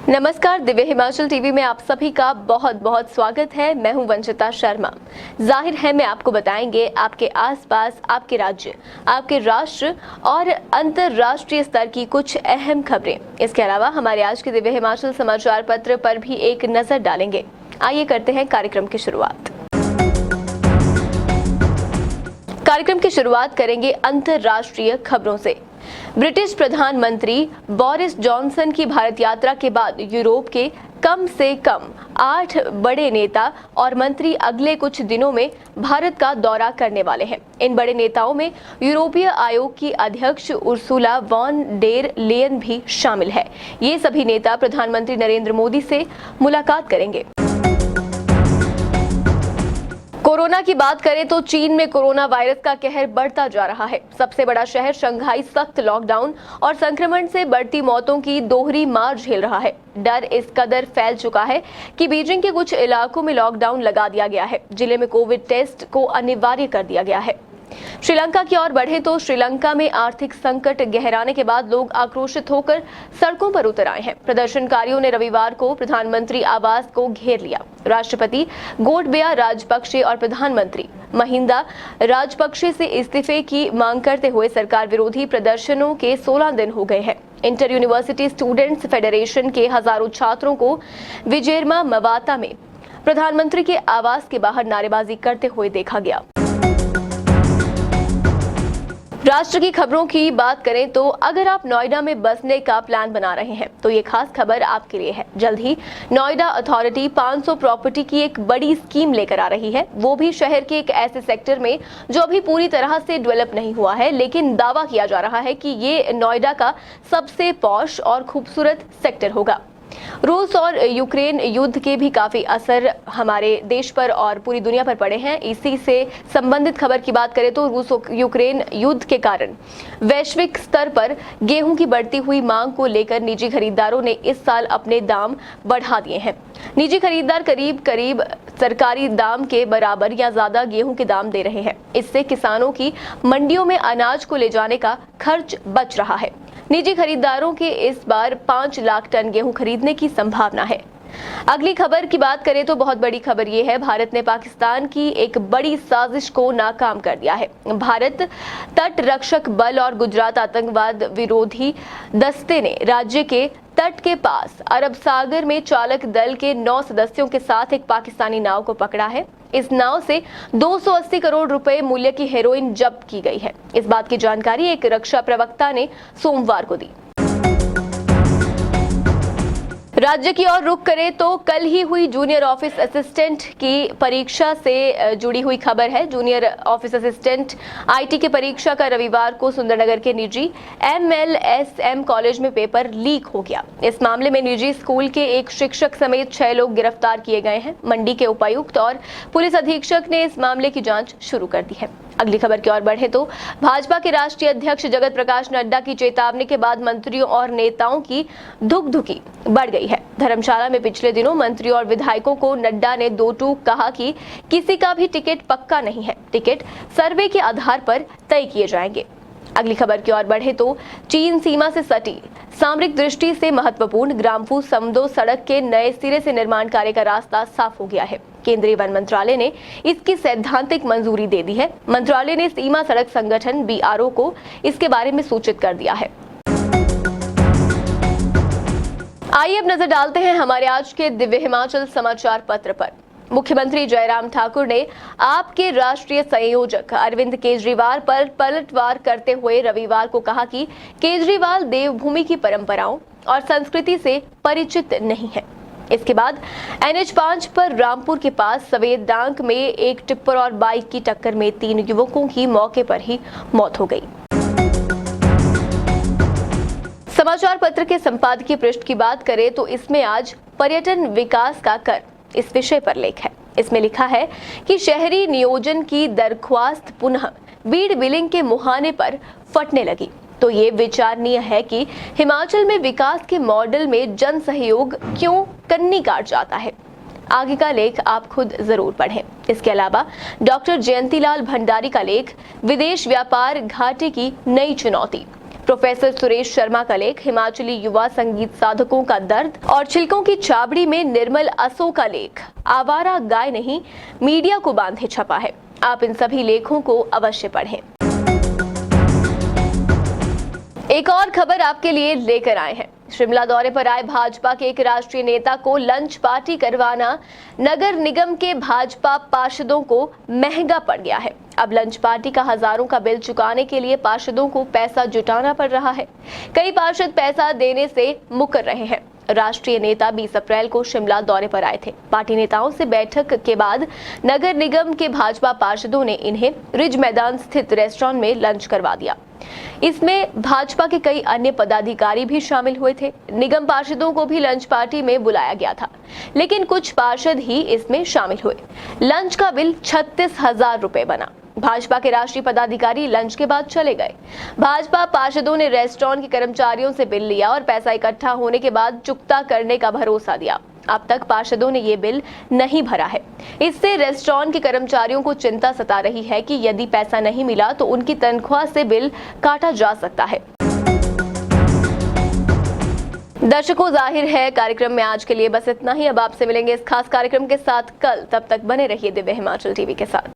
नमस्कार, दिव्य हिमाचल टीवी में आप सभी का बहुत बहुत स्वागत है। मैं हूं वंचिता शर्मा। जाहिर है मैं आपको बताएंगे आपके आसपास, आपके राज्य, आपके राष्ट्र और अंतर्राष्ट्रीय स्तर की कुछ अहम खबरें। इसके अलावा हमारे आज के दिव्य हिमाचल समाचार पत्र पर भी एक नजर डालेंगे। आइए करते हैं कार्यक्रम की शुरुआत। कार्यक्रम की शुरुआत करेंगे अंतर्राष्ट्रीय खबरों से। ब्रिटिश प्रधानमंत्री बोरिस जॉनसन की भारत यात्रा के बाद यूरोप के कम से कम 8 बड़े नेता और मंत्री अगले कुछ दिनों में भारत का दौरा करने वाले हैं। इन बड़े नेताओं में यूरोपीय आयोग की अध्यक्ष उर्सुला वॉन डेर लेयन भी शामिल है। ये सभी नेता प्रधानमंत्री नरेंद्र मोदी से मुलाकात करेंगे। कोरोना की बात करें तो चीन में कोरोना वायरस का कहर बढ़ता जा रहा है। सबसे बड़ा शहर शंघाई सख्त लॉकडाउन और संक्रमण से बढ़ती मौतों की दोहरी मार झेल रहा है। डर इस कदर फैल चुका है कि बीजिंग के कुछ इलाकों में लॉकडाउन लगा दिया गया है। जिले में कोविड टेस्ट को अनिवार्य कर दिया गया है। श्रीलंका की ओर बढ़े तो श्रीलंका में आर्थिक संकट गहराने के बाद लोग आक्रोशित होकर सड़कों पर उतर आए हैं। प्रदर्शनकारियों ने रविवार को प्रधानमंत्री आवास को घेर लिया। राष्ट्रपति गोटबाया राजपक्षे और प्रधानमंत्री महिंदा राजपक्षे से इस्तीफे की मांग करते हुए सरकार विरोधी प्रदर्शनों के 16 दिन हो गए हैं। इंटर यूनिवर्सिटी स्टूडेंट्स फेडरेशन के हजारों छात्रों को विजेरमा मवाता में प्रधानमंत्री के आवास के बाहर नारेबाजी करते हुए देखा गया। राष्ट्र की खबरों की बात करें तो अगर आप नोएडा में बसने का प्लान बना रहे हैं तो ये खास खबर आपके लिए है। जल्द ही नोएडा अथॉरिटी 500 प्रॉपर्टी की एक बड़ी स्कीम लेकर आ रही है, वो भी शहर के एक ऐसे सेक्टर में जो अभी पूरी तरह से डेवलप नहीं हुआ है, लेकिन दावा किया जा रहा है कि ये नोएडा का सबसे पॉश और खूबसूरत सेक्टर होगा। रूस और यूक्रेन युद्ध के भी काफी असर हमारे देश पर और पूरी दुनिया पर पड़े हैं। इसी से संबंधित खबर की बात करें तो रूस यूक्रेन युद्ध के कारण वैश्विक स्तर पर गेहूं की बढ़ती हुई मांग को लेकर निजी खरीदारों ने इस साल अपने दाम बढ़ा दिए हैं। निजी खरीदार करीब सरकारी दाम के बराबर या ज्यादा गेहूं के दाम दे रहे हैं। इससे किसानों की मंडियों में अनाज को ले जाने का खर्च बच रहा है। निजी खरीदारों के इस बार 5 लाख टन गेहूं खरीदने की संभावना है। अगली खबर की बात करें तो बहुत बड़ी खबर यह है, भारत ने पाकिस्तान की एक बड़ी साजिश को नाकाम कर दिया है। भारत तट रक्षक बल और गुजरात आतंकवाद विरोधी दस्ते ने राज्य के तट के पास अरब सागर में चालक दल के 9 सदस्यों के साथ एक पाकिस्तानी नाव को पकड़ा है। इस नाव से 280 करोड़ रुपए मूल्य की हेरोइन जब्त की गई है। इस बात की जानकारी एक रक्षा प्रवक्ता ने सोमवार को दी। राज्य की ओर रुख करें तो कल ही हुई जूनियर ऑफिस असिस्टेंट की परीक्षा से जुड़ी हुई खबर है। जूनियर ऑफिस असिस्टेंट आईटी की परीक्षा का रविवार को सुंदरनगर के निजी MLSM कॉलेज में पेपर लीक हो गया। इस मामले में निजी स्कूल के एक शिक्षक समेत 6 लोग गिरफ्तार किए गए हैं। मंडी के उपायुक्त और पुलिस अधीक्षक ने इस मामले की जांच शुरू कर दी है। अगली खबर की ओर बढ़े तो भाजपा के राष्ट्रीय अध्यक्ष जगत प्रकाश नड्डा की चेतावनी के बाद मंत्रियों और नेताओं की धुकधुकी बढ़ गई है। धर्मशाला में पिछले दिनों मंत्री और विधायकों को नड्डा ने दो टूक कहा कि किसी का भी टिकट पक्का नहीं है, टिकट सर्वे के आधार पर तय किए जाएंगे। अगली खबर की ओर बढ़े तो चीन सीमा से सटी सामरिक दृष्टि से महत्वपूर्ण ग्राम्फू समदो सड़क के नए सिरे से निर्माण कार्य का रास्ता साफ हो गया है। केंद्रीय वन मंत्रालय ने इसकी सैद्धांतिक मंजूरी दे दी है। मंत्रालय ने सीमा सड़क संगठन BRO को इसके बारे में सूचित कर दिया है। आइए अब नजर डालते हैं हमारे आज के दिव्य हिमाचल समाचार पत्र पर। मुख्यमंत्री जयराम ठाकुर ने आपके राष्ट्रीय संयोजक अरविंद केजरीवाल पर पलटवार करते हुए रविवार को कहा कि केजरीवाल देवभूमि की परंपराओं और संस्कृति से परिचित नहीं है। इसके बाद NH5 पर रामपुर के पास सवेदांक में एक टिप्पर और बाइक की टक्कर में 3 युवकों की मौके पर ही मौत हो गई। समाचार पत्र के संपादकीय पृष्ठ की बात करें तो इसमें आज पर्यटन विकास का कर इस विषय पर लेख है। इसमें लिखा है कि शहरी नियोजन की दरख्वास्त पुनः बीड़ बिलिंग के मुहाने पर फटने लगी तो ये विचारणीय है कि हिमाचल में विकास के मॉडल में जन सहयोग क्यों कन्नी काट जाता है। आगे का लेख आप खुद जरूर पढ़ें। इसके अलावा डॉक्टर जयंतीलाल भंडारी का लेख विदेश व्यापार घाटे की नई चुनौती, प्रोफेसर सुरेश शर्मा का लेख, हिमाचली युवा संगीत साधकों का दर्द और छिलकों की छाबड़ी में निर्मल असो का लेख आवारा गाय नहीं मीडिया को बांधे छपा है। आप इन सभी लेखों को अवश्य पढ़ें। एक और खबर आपके लिए लेकर आए हैं। शिमला दौरे पर आए भाजपा के एक राष्ट्रीय नेता को लंच पार्टी करवाना नगर निगम के भाजपा पार्षदों को महंगा पड़ गया है। अब लंच पार्टी का हजारों का बिल चुकाने के लिए पार्षदों को पैसा जुटाना पड़ रहा है। कई पार्षद पैसा देने से मुकर रहे हैं। राष्ट्रीय नेता 20 अप्रैल को शिमला दौरे पर आए थे। पार्टी नेताओं से बैठक के बाद नगर निगम के भाजपा पार्षदों ने इन्हें रिज मैदान स्थित रेस्टोरेंट में लंच करवा दिया। इसमें भाजपा के कई अन्य पदाधिकारी भी शामिल हुए थे। निगम पार्षदों को भी लंच पार्टी में बुलाया गया था, लेकिन कुछ पार्षद ही इसमें शामिल हुए। लंच का बिल 36,000 रुपए बना। भाजपा के राष्ट्रीय पदाधिकारी लंच के बाद चले गए। भाजपा पार्षदों ने रेस्टोरेंट के कर्मचारियों से बिल लिया और पैसा इकट्ठा होने के बाद चुकता करने का भरोसा दिया। अब तक पार्षदों ने ये बिल नहीं भरा है। इससे रेस्टोरेंट के कर्मचारियों को चिंता सता रही है कि यदि पैसा नहीं मिला तो उनकी तनख्वाह से बिल काटा जा सकता है। दर्शकों, जाहिर है कार्यक्रम में आज के लिए बस इतना ही। अब आपसे मिलेंगे इस खास कार्यक्रम के साथ कल। तब तक बने रहिए दिव्य हिमाचल टीवी के साथ।